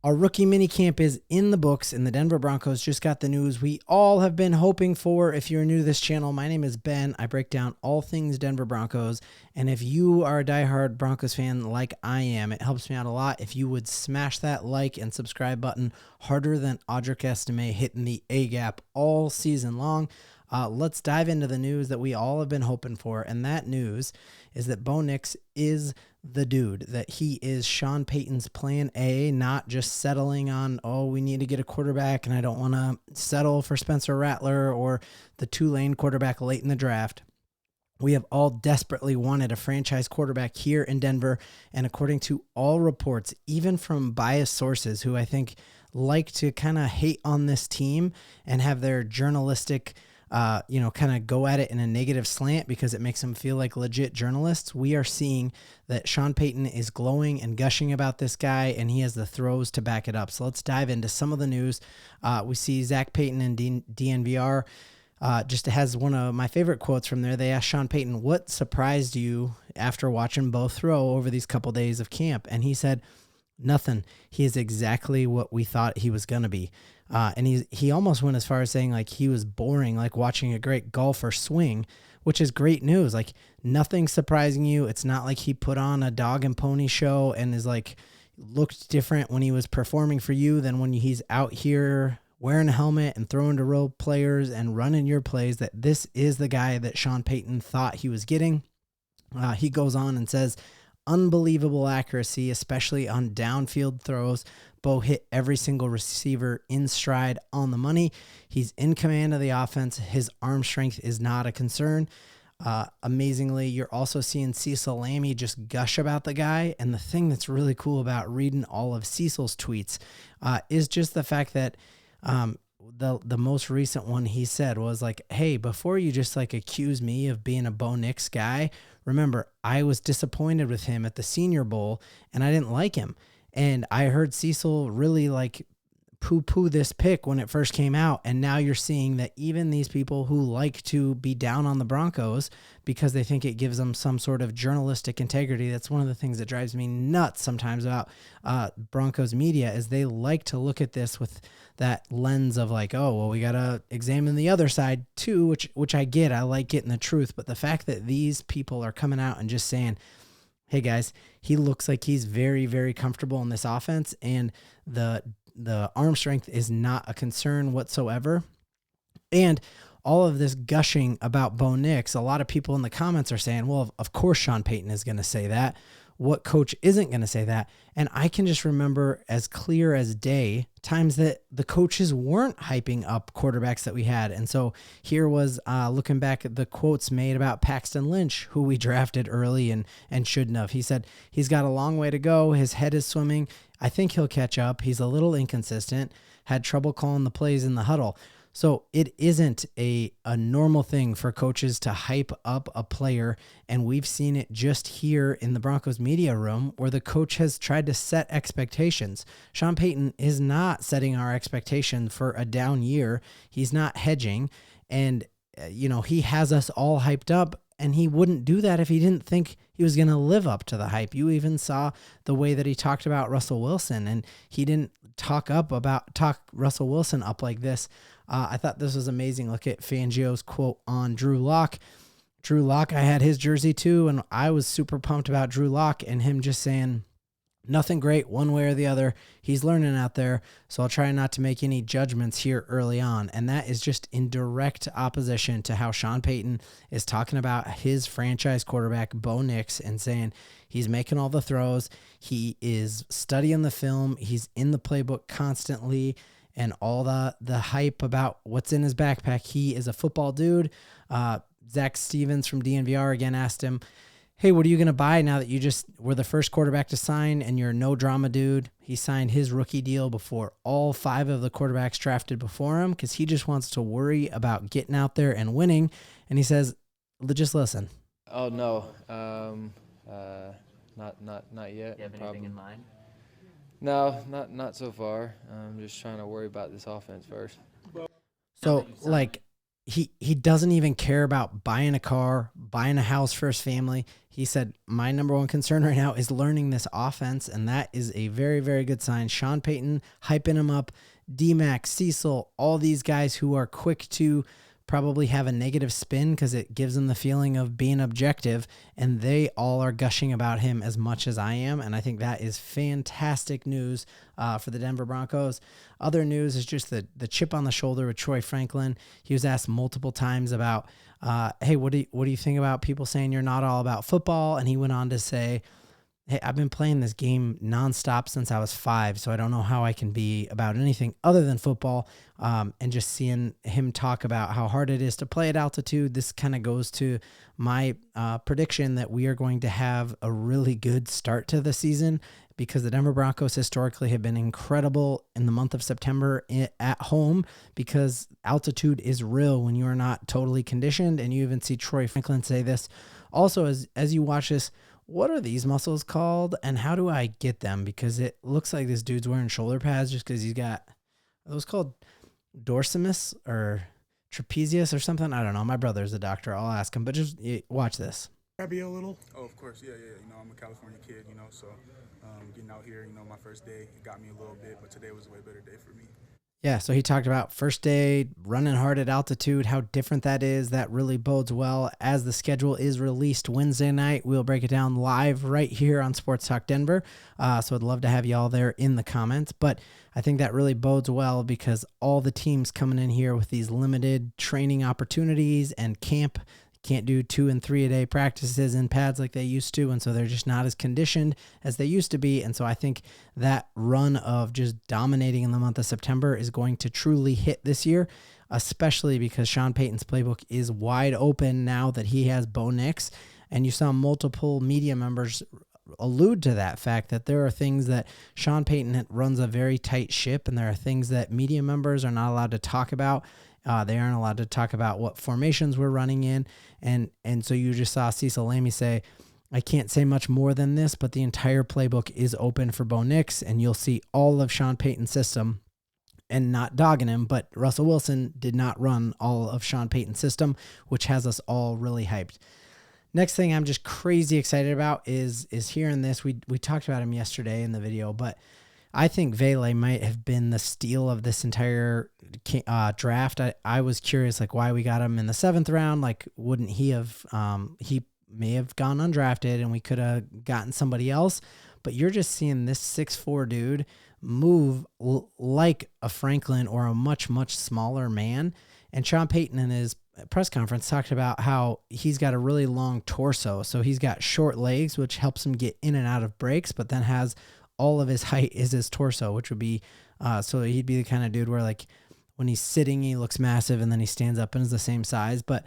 Our rookie minicamp is in the books, and the Denver Broncos just got the news we all have been hoping for. If you're new to this channel, my name is Ben. I break down all things Denver Broncos, and if you are a diehard Broncos fan like I am, it helps me out a lot if you would smash that like and subscribe button harder than Audric Estime hitting the A-gap all season long. Let's dive into the news that we all have been hoping for, and that news is that Bo Nix is the dude, that he is Sean Payton's plan A, not just settling on, oh, we need to get a quarterback, and I don't want to settle for Spencer Rattler or the Tulane quarterback late in the draft. We have all desperately wanted a franchise quarterback here in Denver, and according to all reports, even from biased sources who I think like to kind of hate on this team and have their journalistic kind of go at it in a negative slant because it makes them feel like legit journalists. We are seeing that Sean Payton is glowing and gushing about this guy, and he has the throws to back it up. So let's dive into some of the news. We see Zach Payton and DNVR just has one of my favorite quotes from there. They asked Sean Payton, what surprised you after watching Bo throw over these couple days of camp? And he said, nothing. He is exactly what we thought he was going to be. And he almost went as far as saying like he was boring, like watching a great golfer swing, which is great news. Like nothing surprising you. It's not like he put on a dog and pony show and is like looked different when he was performing for you than when he's out here wearing a helmet and throwing to real players and running your plays. That this is the guy that Sean Payton thought he was getting. He goes on and says, unbelievable accuracy, especially on downfield throws. Bo hit every single receiver in stride on the money. He's in command of the offense. His arm strength is not a concern. Amazingly, you're also seeing Cecil Lammey just gush about the guy. And the thing that's really cool about reading all of Cecil's tweets is just the fact that the most recent one he said was like, hey, before you just like accuse me of being a Bo Nix guy, remember, I was disappointed with him at the Senior Bowl and I didn't like him. And I heard Cecil really like poo-poo this pick when it first came out. And now you're seeing that even these people who like to be down on the Broncos because they think it gives them some sort of journalistic integrity. That's one of the things that drives me nuts sometimes about Broncos media is they like to look at this with that lens of like, oh, well, we got to examine the other side too, which I get. I like getting the truth. But the fact that these people are coming out and just saying, hey guys, he looks like he's very, very comfortable in this offense, and the arm strength is not a concern whatsoever. And all of this gushing about Bo Nix, a lot of people in the comments are saying, well, of course Sean Payton is going to say that. What coach isn't going to say that? And I can just remember as clear as day times that the coaches weren't hyping up quarterbacks that we had. And so here was looking back at the quotes made about Paxton Lynch, who we drafted early and shouldn't have. He said, he's got a long way to go. His head is swimming. I think he'll catch up. He's a little inconsistent, had trouble calling the plays in the huddle. So it isn't a normal thing for coaches to hype up a player, and we've seen it just here in the Broncos media room where the coach has tried to set expectations. Sean Payton is not setting our expectation for a down year. He's not hedging, and he has us all hyped up, and he wouldn't do that if he didn't think he was going to live up to the hype. You even saw the way that he talked about Russell Wilson, and he didn't talk Russell Wilson up like this. I thought this was amazing. Look at Fangio's quote on Drew Locke. Drew Locke, I had his jersey too, and I was super pumped about Drew Locke and him just saying, nothing great one way or the other. He's learning out there, so I'll try not to make any judgments here early on. And that is just in direct opposition to how Sean Payton is talking about his franchise quarterback, Bo Nix, and saying he's making all the throws. He is studying the film. He's in the playbook constantly. And all the hype about what's in his backpack. He is a football dude. Zach Stevens from DNVR again asked him, hey, what are you going to buy now that you just were the first quarterback to sign and you're a no drama dude? He signed his rookie deal before all 5 of the quarterbacks drafted before him because he just wants to worry about getting out there and winning. And he says, just listen. Oh, no. Not yet. Do you have anything in mind? No, not so far. I'm just trying to worry about this offense first. So, like, he doesn't even care about buying a car, buying a house for his family. He said, my number one concern right now is learning this offense, and that is a very, very good sign. Sean Payton hyping him up, D-Mac, Cecil, all these guys who are quick to probably have a negative spin because it gives them the feeling of being objective, and they all are gushing about him as much as I am, and I think that is fantastic news for the Denver Broncos. Other news is just the chip on the shoulder with Troy Franklin. He was asked multiple times about, hey, what do you think about people saying you're not all about football? And he went on to say, hey, I've been playing this game nonstop since I was 5, so I don't know how I can be about anything other than football. And just seeing him talk about how hard it is to play at altitude, this kind of goes to my prediction that we are going to have a really good start to the season, because the Denver Broncos historically have been incredible in the month of September at home, because altitude is real when you are not totally conditioned. And you even see Troy Franklin say this. Also, as you watch this, what are these muscles called and how do I get them? Because it looks like this dude's wearing shoulder pads just because he's got, are those called dorsimus or trapezius or something? I don't know. My brother's a doctor. I'll ask him, but just watch this. Grab you a little? Oh, of course. Yeah. I'm a California kid, so getting out here, my first day, it got me a little bit, but today was a way better day for me. Yeah, so he talked about first day, running hard at altitude, how different that is. That really bodes well. As the schedule is released Wednesday night, we'll break it down live right here on Sports Talk Denver. So I'd love to have you all there in the comments. But I think that really bodes well because all the teams coming in here with these limited training opportunities and camp can't do 2 and 3 a day practices in pads like they used to. And so they're just not as conditioned as they used to be. And so I think that run of just dominating in the month of September is going to truly hit this year, especially because Sean Payton's playbook is wide open now that he has Bo Nix. And you saw multiple media members allude to that fact that there are things that Sean Payton runs a very tight ship, and there are things that media members are not allowed to talk about. They aren't allowed to talk about what formations we're running in. And so you just saw Cecil Lammey say, I can't say much more than this, but the entire playbook is open for Bo Nix, and you'll see all of Sean Payton's system. And not dogging him, but Russell Wilson did not run all of Sean Payton's system, which has us all really hyped. Next thing I'm just crazy excited about is hearing this. We talked about him yesterday in the video, but I think Vele might have been the steal of this entire draft. I was curious, why we got him in the 7th round. Wouldn't he have, he may have gone undrafted and we could have gotten somebody else. But you're just seeing this 6'4" dude move like a Franklin or a much, much smaller man. And Sean Payton in his press conference talked about how he's got a really long torso. So he's got short legs, which helps him get in and out of breaks, but then has all of his height is his torso, which would be, so he'd be the kind of dude where when he's sitting, he looks massive and then he stands up and is the same size. But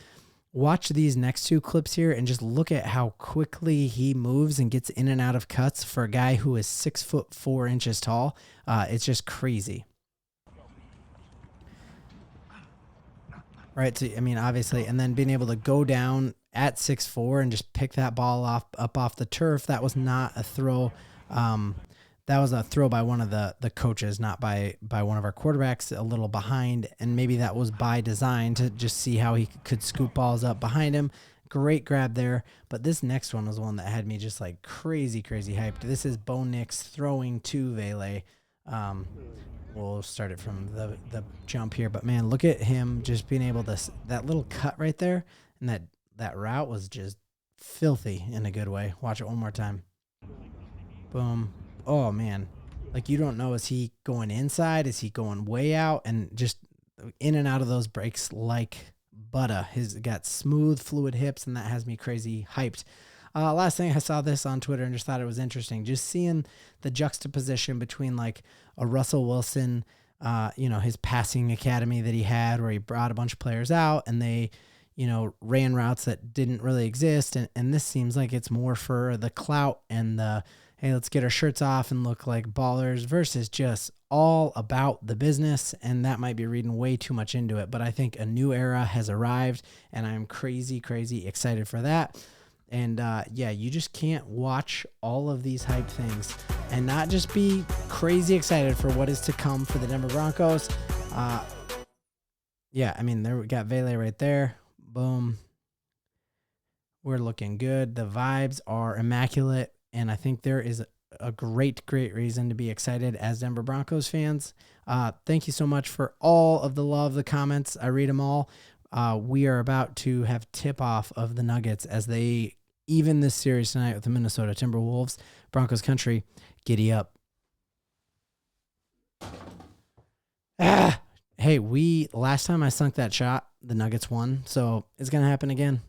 watch these next 2 clips here and just look at how quickly he moves and gets in and out of cuts for a guy who is 6'4" tall. It's just crazy. Right. So, obviously, and then being able to go down at 6'4" and just pick that ball up off the turf. That was not a throw. That was a throw by one of the coaches, not by one of our quarterbacks, a little behind. And maybe that was by design to just see how he could scoop balls up behind him. Great grab there. But this next one was one that had me just crazy hyped. This is Bo Nix throwing to Vele. We'll start it from the jump here. But, man, look at him just being able to – that little cut right there. And that route was just filthy in a good way. Watch it one more time. Boom. Oh, man. You don't know, is he going inside? Is he going way out? And just in and out of those breaks like butter. He's got smooth, fluid hips, and that has me crazy hyped. Last thing, I saw this on Twitter and just thought it was interesting. Just seeing the juxtaposition between a Russell Wilson, his passing academy that he had where he brought a bunch of players out and they, ran routes that didn't really exist. And this seems like it's more for the clout and the, hey, let's get our shirts off and look like ballers versus just all about the business. And that might be reading way too much into it, but I think a new era has arrived and I'm crazy excited for that. And you just can't watch all of these hype things and not just be crazy excited for what is to come for the Denver Broncos. Yeah, I mean, there we got Vele right there. Boom. We're looking good. The vibes are immaculate, and I think there is a great reason to be excited as Denver Broncos fans. Thank you so much for all of the love, the comments. I read them all. We are about to have tip-off of the Nuggets as they even this series tonight with the Minnesota Timberwolves. Broncos country, giddy up. Hey, last time I sunk that shot, the Nuggets won, so it's going to happen again.